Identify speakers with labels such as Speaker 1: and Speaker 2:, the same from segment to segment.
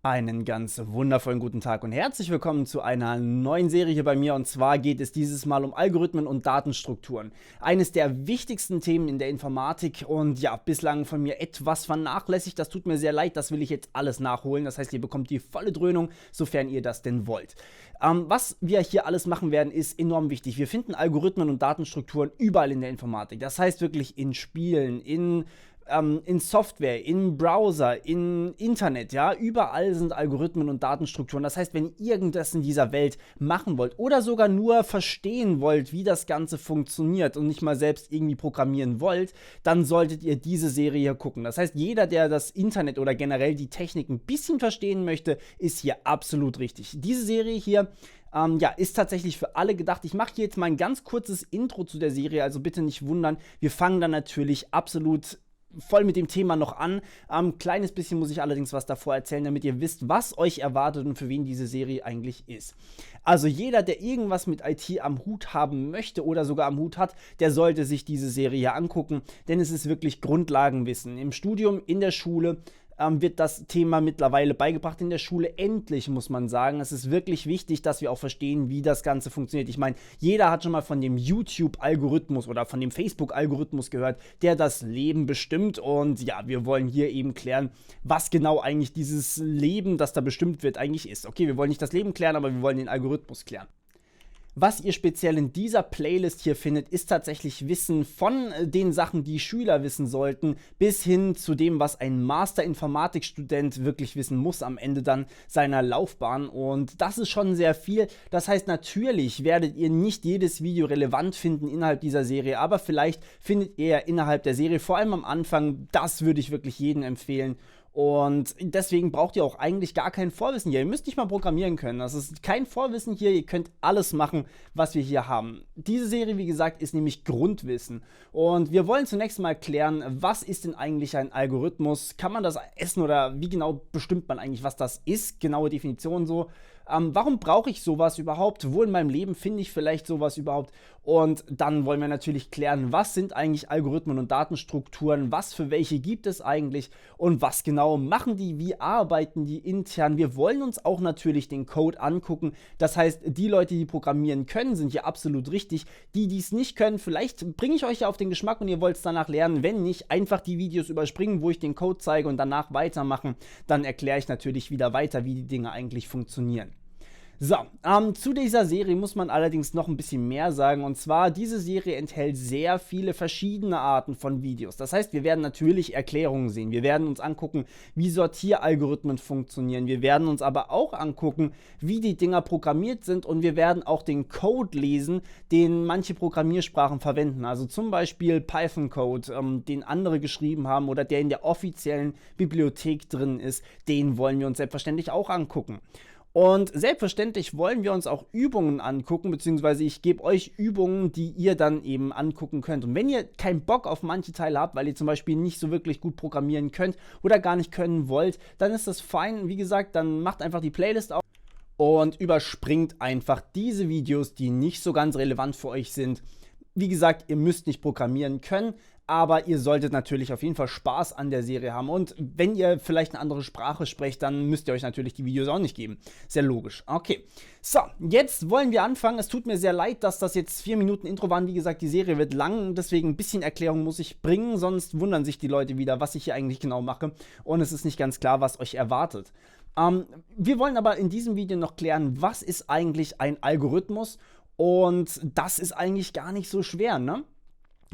Speaker 1: Einen ganz wundervollen guten Tag und herzlich willkommen zu einer neuen Serie hier bei mir, und zwar geht es dieses Mal um Algorithmen und Datenstrukturen. Eines der wichtigsten Themen in der Informatik und ja, bislang von mir etwas vernachlässigt. Das tut mir sehr leid, das will ich jetzt alles nachholen. Das heißt, ihr bekommt die volle Dröhnung, sofern ihr das denn wollt. Was wir hier alles machen werden, ist enorm wichtig. Wir finden Algorithmen und Datenstrukturen überall in der Informatik. Das heißt wirklich in Spielen, in Software, in Browser, in Internet, ja, überall sind Algorithmen und Datenstrukturen. Das heißt, wenn ihr irgendwas in dieser Welt machen wollt oder sogar nur verstehen wollt, wie das Ganze funktioniert und nicht mal selbst irgendwie programmieren wollt, dann solltet ihr diese Serie hier gucken. Das heißt, jeder, der das Internet oder generell die Technik ein bisschen verstehen möchte, ist hier absolut richtig. Diese Serie hier ja, ist tatsächlich für alle gedacht. Ich mache hier jetzt mal ein ganz kurzes Intro zu der Serie, also bitte nicht wundern. Wir fangen dann natürlich absolut voll mit dem Thema noch an. Kleines bisschen muss ich allerdings was davor erzählen, damit ihr wisst, was euch erwartet und für wen diese Serie eigentlich ist. Also jeder, der irgendwas mit IT am Hut haben möchte oder sogar am Hut hat, der sollte sich diese Serie angucken, denn es ist wirklich Grundlagenwissen. Im Studium, in der Schule wird das Thema mittlerweile beigebracht in der Schule. Endlich, muss man sagen. Es ist wirklich wichtig, dass wir auch verstehen, wie das Ganze funktioniert. Ich meine, jeder hat schon mal von dem YouTube-Algorithmus oder von dem Facebook-Algorithmus gehört, der das Leben bestimmt. Und ja, wir wollen hier eben klären, was genau eigentlich dieses Leben, das da bestimmt wird, eigentlich ist. Okay, wir wollen nicht das Leben klären, aber wir wollen den Algorithmus klären. Was ihr speziell in dieser Playlist hier findet, ist tatsächlich Wissen von den Sachen, die Schüler wissen sollten, bis hin zu dem, was ein Master-Informatik-Student wirklich wissen muss am Ende dann seiner Laufbahn. Und das ist schon sehr viel. Das heißt, natürlich werdet ihr nicht jedes Video relevant finden innerhalb dieser Serie, aber vielleicht findet ihr innerhalb der Serie, vor allem am Anfang, das würde ich wirklich jedem empfehlen. Und deswegen braucht ihr auch eigentlich gar kein Vorwissen hier. Ihr müsst nicht mal programmieren können. Das ist kein Vorwissen hier. Ihr könnt alles machen, was wir hier haben. Diese Serie, wie gesagt, ist nämlich Grundwissen. Und wir wollen zunächst mal klären, was ist denn eigentlich ein Algorithmus? Kann man das essen oder wie genau bestimmt man eigentlich, was das ist? Genaue Definition so. Warum brauche ich sowas überhaupt? Wo in meinem Leben finde ich vielleicht sowas überhaupt? Und dann wollen wir natürlich klären, was sind eigentlich Algorithmen und Datenstrukturen? Was für welche gibt es eigentlich? Und was genau machen die? Wie arbeiten die intern? Wir wollen uns auch natürlich den Code angucken. Das heißt, die Leute, die programmieren können, sind hier absolut richtig. Die, die es nicht können, vielleicht bringe ich euch ja auf den Geschmack und ihr wollt es danach lernen. Wenn nicht, einfach die Videos überspringen, wo ich den Code zeige und danach weitermachen. Dann erkläre ich natürlich wieder weiter, wie die Dinge eigentlich funktionieren. So, zu dieser Serie muss man allerdings noch ein bisschen mehr sagen, und zwar, diese Serie enthält sehr viele verschiedene Arten von Videos. Das heißt, wir werden natürlich Erklärungen sehen, wir werden uns angucken, wie Sortieralgorithmen funktionieren, wir werden uns aber auch angucken, wie die Dinger programmiert sind, und wir werden auch den Code lesen, den manche Programmiersprachen verwenden, also zum Beispiel Python-Code, den andere geschrieben haben oder der in der offiziellen Bibliothek drin ist, den wollen wir uns selbstverständlich auch angucken. Und selbstverständlich wollen wir uns auch Übungen angucken, beziehungsweise ich gebe euch Übungen, die ihr dann eben angucken könnt. Und wenn ihr keinen Bock auf manche Teile habt, weil ihr zum Beispiel nicht so wirklich gut programmieren könnt oder gar nicht können wollt, dann ist das fein. Wie gesagt, dann macht einfach die Playlist auf und überspringt einfach diese Videos, die nicht so ganz relevant für euch sind. Wie gesagt, ihr müsst nicht programmieren können, aber ihr solltet natürlich auf jeden Fall Spaß an der Serie haben. Und wenn ihr vielleicht eine andere Sprache sprecht, dann müsst ihr euch natürlich die Videos auch nicht geben. Sehr logisch. Okay, so, jetzt wollen wir anfangen. Es tut mir sehr leid, dass das jetzt 4 Minuten Intro waren. Wie gesagt, die Serie wird lang, deswegen ein bisschen Erklärung muss ich bringen, sonst wundern sich die Leute wieder, was ich hier eigentlich genau mache. Und es ist nicht ganz klar, was euch erwartet. Wir wollen aber in diesem Video noch klären, was ist eigentlich ein Algorithmus? Und das ist eigentlich gar nicht so schwer, ne?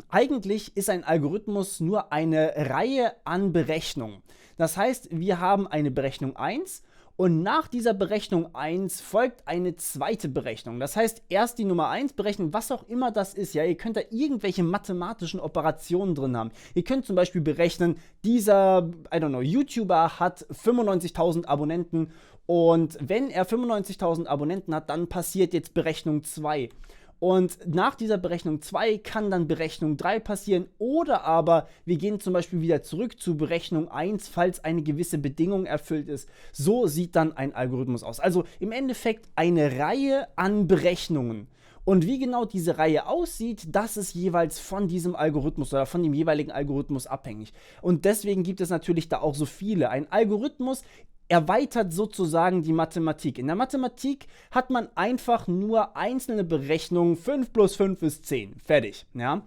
Speaker 1: Eigentlich ist ein Algorithmus nur eine Reihe an Berechnungen. Das heißt, wir haben eine Berechnung 1 und nach dieser Berechnung 1 folgt eine zweite Berechnung. Das heißt, erst die Nummer 1 berechnen, was auch immer das ist. Ja, ihr könnt da irgendwelche mathematischen Operationen drin haben. Ihr könnt zum Beispiel berechnen, dieser, I don't know, YouTuber hat 95.000 Abonnenten und wenn er 95.000 Abonnenten hat, dann passiert jetzt Berechnung 2. Und nach dieser Berechnung 2 kann dann Berechnung 3 passieren, oder aber wir gehen zum Beispiel wieder zurück zu Berechnung 1, falls eine gewisse Bedingung erfüllt ist. So sieht dann ein Algorithmus aus. Also im Endeffekt eine Reihe an Berechnungen. Und wie genau diese Reihe aussieht, das ist jeweils von diesem Algorithmus oder von dem jeweiligen Algorithmus abhängig. Und deswegen gibt es natürlich da auch so viele. Ein Algorithmus erweitert sozusagen die Mathematik. In der Mathematik hat man einfach nur einzelne Berechnungen, 5 plus 5 ist 10, fertig. Ja?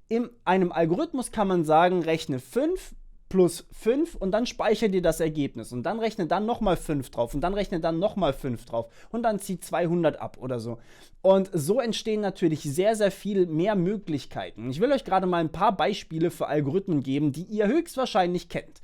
Speaker 1: In einem Algorithmus kann man sagen, rechne 5 plus 5 und dann speichere dir das Ergebnis und dann rechne dann nochmal 5 drauf und dann rechne dann nochmal 5 drauf und dann zieh 200 ab oder so. Und so entstehen natürlich sehr, sehr viel mehr Möglichkeiten. Ich will euch gerade mal ein paar Beispiele für Algorithmen geben, die ihr höchstwahrscheinlich kennt.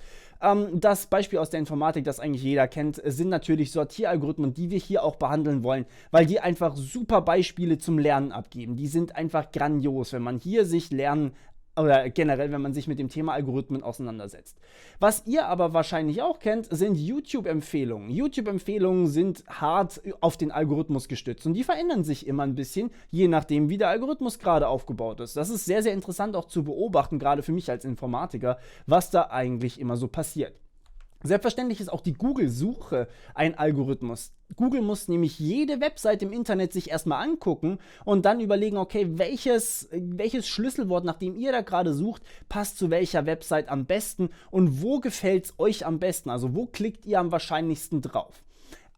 Speaker 1: Das Beispiel aus der Informatik, das eigentlich jeder kennt, sind natürlich Sortieralgorithmen, die wir hier auch behandeln wollen, weil die einfach super Beispiele zum Lernen abgeben. Die sind einfach grandios, wenn man hier sich lernen oder generell, wenn man sich mit dem Thema Algorithmen auseinandersetzt. Was ihr aber wahrscheinlich auch kennt, sind YouTube-Empfehlungen. YouTube-Empfehlungen sind hart auf den Algorithmus gestützt und die verändern sich immer ein bisschen, je nachdem, wie der Algorithmus gerade aufgebaut ist. Das ist sehr, sehr interessant auch zu beobachten, gerade für mich als Informatiker, was da eigentlich immer so passiert. Selbstverständlich ist auch die Google-Suche ein Algorithmus. Google muss nämlich jede Website im Internet sich erstmal angucken und dann überlegen, okay, welches Schlüsselwort, nach dem ihr da gerade sucht, passt zu welcher Website am besten und wo gefällt es euch am besten, also wo klickt ihr am wahrscheinlichsten drauf.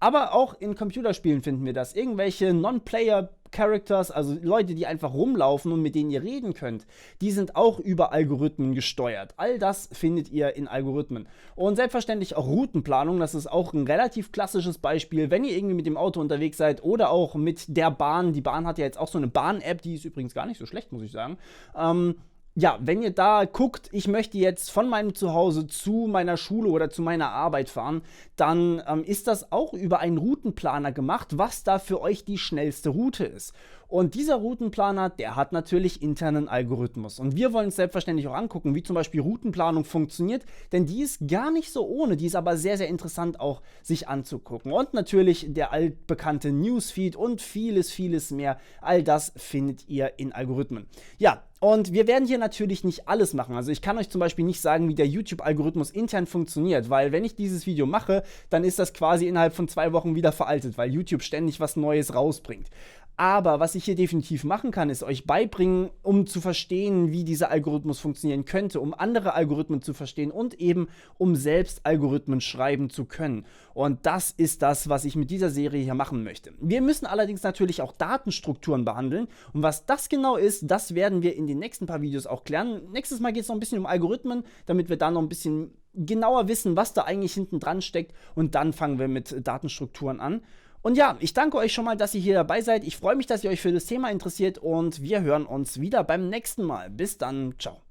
Speaker 1: Aber auch in Computerspielen finden wir das. Irgendwelche Non-Player-Characters, also Leute, die einfach rumlaufen und mit denen ihr reden könnt, die sind auch über Algorithmen gesteuert. All das findet ihr in Algorithmen. Und selbstverständlich auch Routenplanung, das ist auch ein relativ klassisches Beispiel, wenn ihr irgendwie mit dem Auto unterwegs seid oder auch mit der Bahn. Die Bahn hat ja jetzt auch so eine Bahn-App, die ist übrigens gar nicht so schlecht, muss ich sagen. Ja, wenn ihr da guckt, ich möchte jetzt von meinem Zuhause zu meiner Schule oder zu meiner Arbeit fahren, dann ist das auch über einen Routenplaner gemacht, was da für euch die schnellste Route ist. Und dieser Routenplaner, der hat natürlich internen Algorithmus. Und wir wollen uns selbstverständlich auch angucken, wie zum Beispiel Routenplanung funktioniert, denn die ist gar nicht so ohne, die ist aber sehr, sehr interessant auch sich anzugucken. Und natürlich der altbekannte Newsfeed und vieles, vieles mehr. All das findet ihr in Algorithmen. Ja, und wir werden hier natürlich nicht alles machen. Also ich kann euch zum Beispiel nicht sagen, wie der YouTube-Algorithmus intern funktioniert, weil wenn ich dieses Video mache, dann ist das quasi innerhalb von 2 Wochen wieder veraltet, weil YouTube ständig was Neues rausbringt. Aber was ich hier definitiv machen kann, ist euch beibringen, um zu verstehen, wie dieser Algorithmus funktionieren könnte, um andere Algorithmen zu verstehen und eben um selbst Algorithmen schreiben zu können. Und das ist das, was ich mit dieser Serie hier machen möchte. Wir müssen allerdings natürlich auch Datenstrukturen behandeln. Und was das genau ist, das werden wir in den nächsten paar Videos auch klären. Nächstes Mal geht es noch ein bisschen um Algorithmen, damit wir da noch ein bisschen genauer wissen, was da eigentlich hinten dran steckt. Und dann fangen wir mit Datenstrukturen an. Und ja, ich danke euch schon mal, dass ihr hier dabei seid. Ich freue mich, dass ihr euch für das Thema interessiert und wir hören uns wieder beim nächsten Mal. Bis dann, ciao.